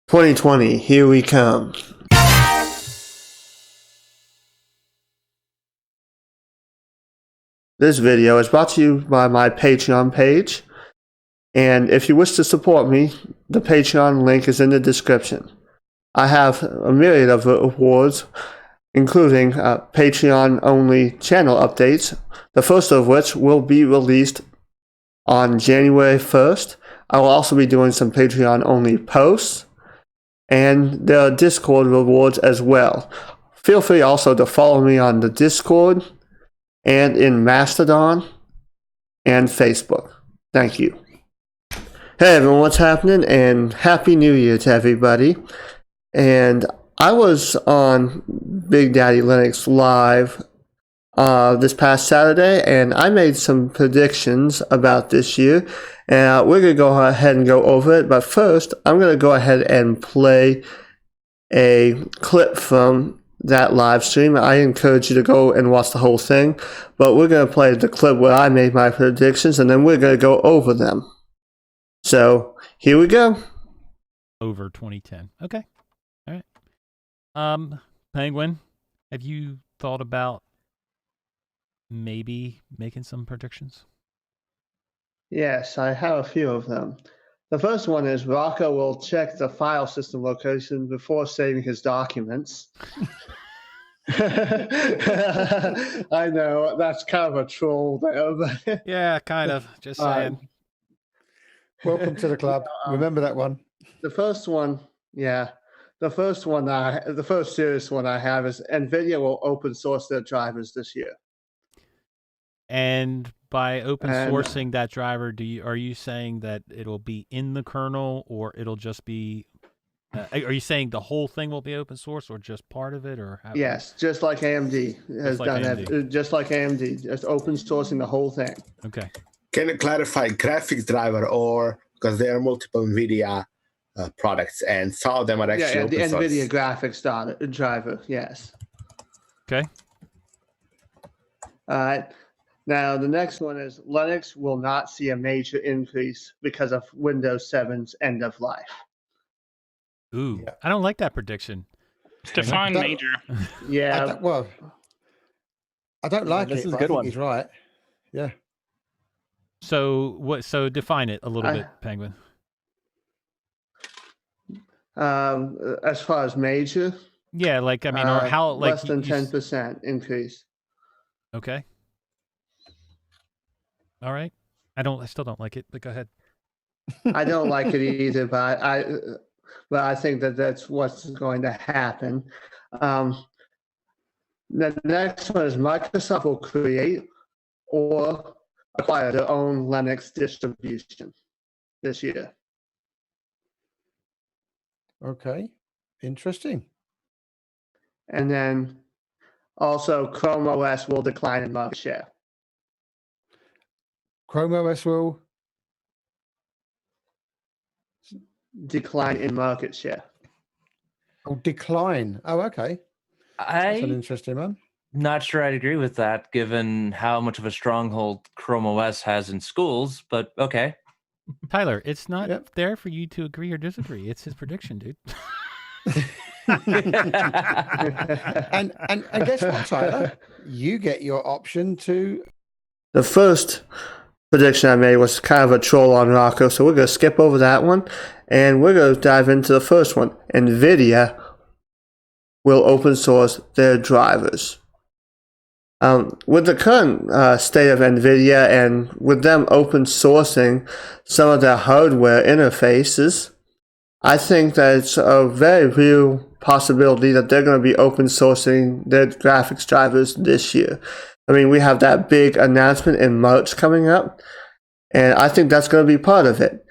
2020, here we come. This video is brought to you by my Patreon page, and if you wish to support me, the Patreon link is in the description. I have a myriad of awards, including Patreon-only channel updates, the first of which will be released on January 1st. I will also be doing some Patreon-only posts, and there are Discord rewards as well. Feel free also to follow me on the Discord and in Mastodon and Facebook. Thank you. Hey everyone, what's happening? And Happy New Year to everybody. And I was on Big Daddy Linux Live this past Saturday, and I made some predictions about this year. And we're going to go ahead and go over it. But first, I'm going to go ahead and play a clip from that live stream. I encourage you to go and watch the whole thing. But we're going to play the clip where I made my predictions, and then we're going to go over them. So, here we go. Over 2010. Okay. All right. Penguin, have you thought about maybe making some predictions? Yes, I have a few of them. The first one is Rocco will check the file system location before saving his documents. I know, that's kind of a troll there. But Yeah, kind of. Just saying. Welcome to the club. Remember that one. The first one, yeah. The first serious one I have is NVIDIA will open source their drivers this year. And by open sourcing that driver, are you saying that it'll be in the kernel, or it'll just be? Are you saying the whole thing will be open source, or just part of it, or how? Yes, just like AMD has done that. Just like AMD, just open sourcing the whole thing. Okay. Can you clarify graphics driver, or because there are multiple NVIDIA products, and some of them are actually open the source? NVIDIA graphics driver, yes. Okay. All right. Now, the next one is Linux will not see a major increase because of Windows 7's end of life. Ooh, yeah. I don't like that prediction. Define major. Yeah. I don't like this it, is but a good I think one. he's right. Yeah. So what? So define it a little bit, Penguin. As far as major. Yeah, like I mean, or how like less than 10% increase. Okay. All right. I still don't like it, but go ahead. I don't like it either, but I think that's what's going to happen. The next one is Microsoft will create or acquire their own Linux distribution this year. Okay. Interesting. And then also Chrome OS will decline in market share. Chrome OS will decline in market share. Oh, decline. Oh, okay. That's an interesting one. Not sure I'd agree with that, given how much of a stronghold Chrome OS has in schools, but okay. Tyler, it's not there for you to agree or disagree. It's his prediction, dude. and guess what, Tyler? You get your option to... The first prediction I made was kind of a troll on Rocco, so we're going to skip over that one, and we're going to dive into the first one. NVIDIA will open source their drivers. With the current state of NVIDIA and with them open sourcing some of their hardware interfaces, I think that it's a very real possibility that they're going to be open sourcing their graphics drivers this year. I mean, we have that big announcement in March coming up, and I think that's going to be part of it.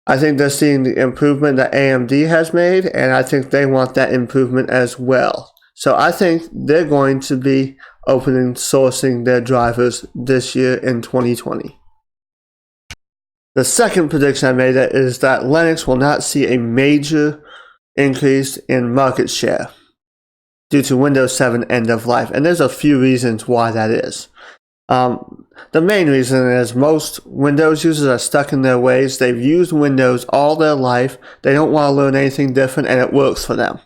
I think they're seeing the improvement that AMD has made, and I think they want that improvement as well. So I think they're going to be open sourcing their drivers this year in 2020. The second prediction I made is that Linux will not see a major increase in market share due to Windows 7 end of life. And there's a few reasons why that is. The main reason is most Windows users are stuck in their ways. They've used Windows all their life. They don't want to learn anything different, and it works for them.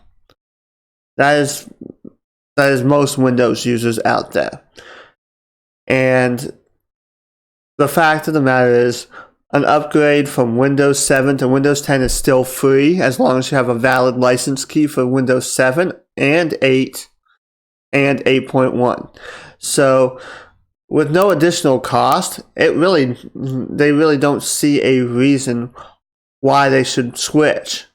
That is most Windows users out there. And the fact of the matter is, an upgrade from Windows 7 to Windows 10 is still free as long as you have a valid license key for Windows 7 and 8 and 8.1. So with no additional cost, they really don't see a reason why they should switch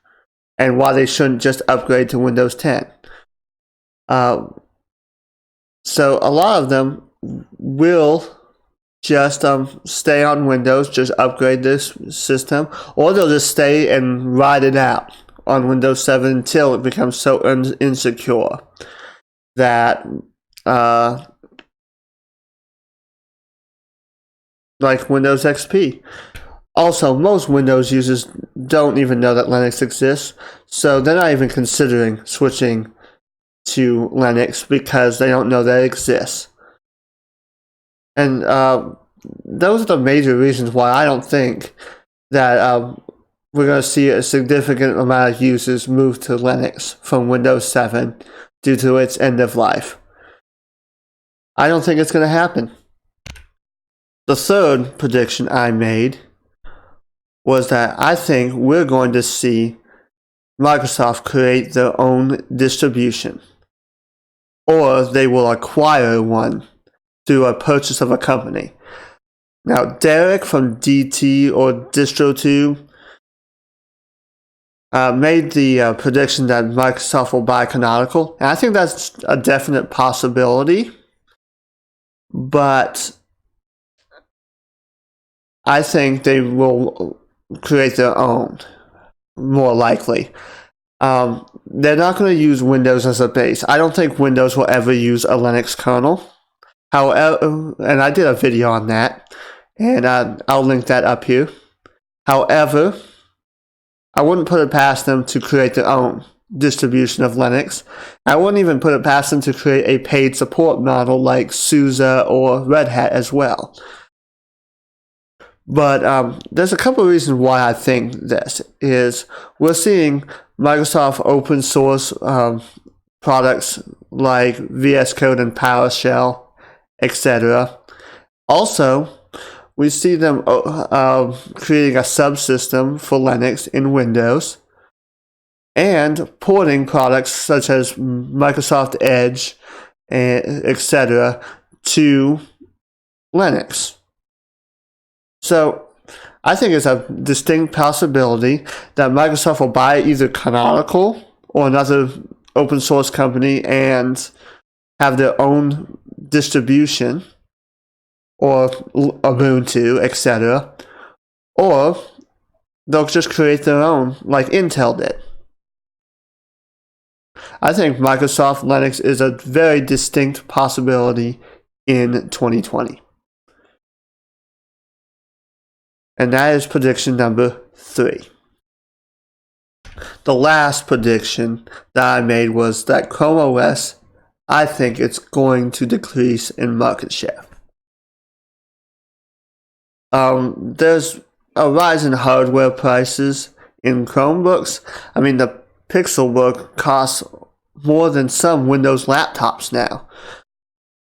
and why they shouldn't just upgrade to Windows 10. So a lot of them will just stay on Windows, just upgrade this system, or they'll just stay and ride it out on Windows 7 until it becomes so insecure that like Windows XP. Also, most Windows users don't even know that Linux exists, so they're not even considering switching to Linux because they don't know that it exists. And those are the major reasons why I don't think that we're going to see a significant amount of users move to Linux from Windows 7 due to its end of life. I don't think it's going to happen. The third prediction I made was that I think we're going to see Microsoft create their own distribution, or they will acquire one through a purchase of a company. Now, Derek from DT or DistroTube made the prediction that Microsoft will buy Canonical, and I think that's a definite possibility, but I think they will create their own, more likely. They're not going to use Windows as a base. I don't think Windows will ever use a Linux kernel. However, and I did a video on that, and I'll link that up here. However, I wouldn't put it past them to create their own distribution of Linux. I wouldn't even put it past them to create a paid support model like SUSE or Red Hat as well. But there's a couple of reasons why I think this is. We're seeing Microsoft open source products like VS Code and PowerShell, etc. Also, we see them creating a subsystem for Linux in Windows and porting products such as Microsoft Edge, etc. to Linux. So I think it's a distinct possibility that Microsoft will buy either Canonical or another open source company and have their own distribution, or Ubuntu, etc. Or they'll just create their own, like Intel did. I think Microsoft Linux is a very distinct possibility in 2020. And that is prediction number 3. The last prediction that I made was that Chrome OS, I think it's going to decrease in market share. There's a rise in hardware prices in Chromebooks. I mean, the Pixelbook costs more than some Windows laptops now.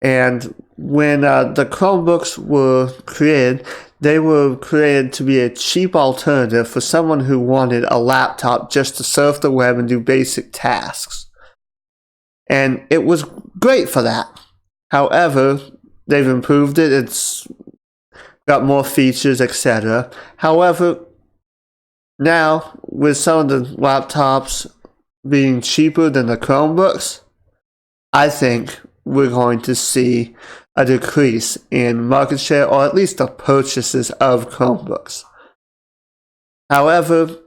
And when the Chromebooks were created, they were created to be a cheap alternative for someone who wanted a laptop just to surf the web and do basic tasks. And it was great for that. However, they've improved it. It's got more features, etc. However, now with some of the laptops being cheaper than the Chromebooks, I think we're going to see a decrease in market share, or at least the purchases of Chromebooks. However,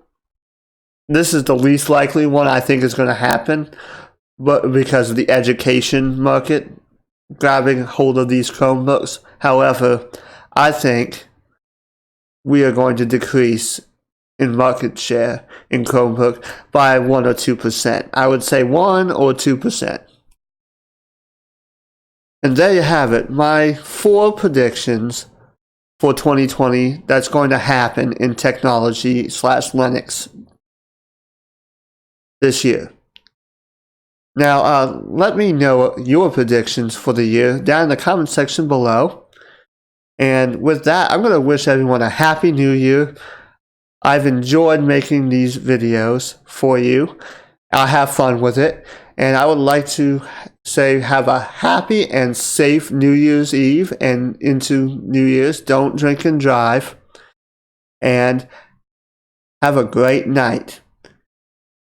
this is the least likely one I think is going to happen, but because of the education market grabbing hold of these Chromebooks. However, I think we are going to decrease in market share in Chromebook by 1 or 2%. I would say 1 or 2%. And there you have it, my 4 predictions for 2020 that's going to happen in technology / Linux this year. Now, let me know your predictions for the year down in the comment section below. And with that, I'm going to wish everyone a happy new year. I've enjoyed making these videos for you. I'll have fun with it. And I would like to say have a happy and safe New Year's Eve and into New Year's. Don't drink and drive. And have a great night.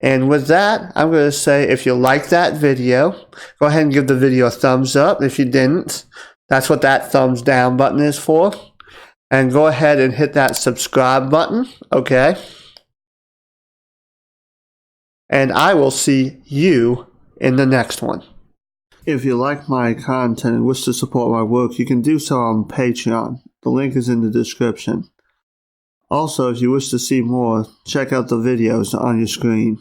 And with that, I'm going to say if you like that video, go ahead and give the video a thumbs up. If you didn't, that's what that thumbs down button is for. And go ahead and hit that subscribe button, okay? And I will see you in the next one. If you like my content and wish to support my work, you can do so on Patreon. The link is in the description. Also, if you wish to see more, check out the videos on your screen.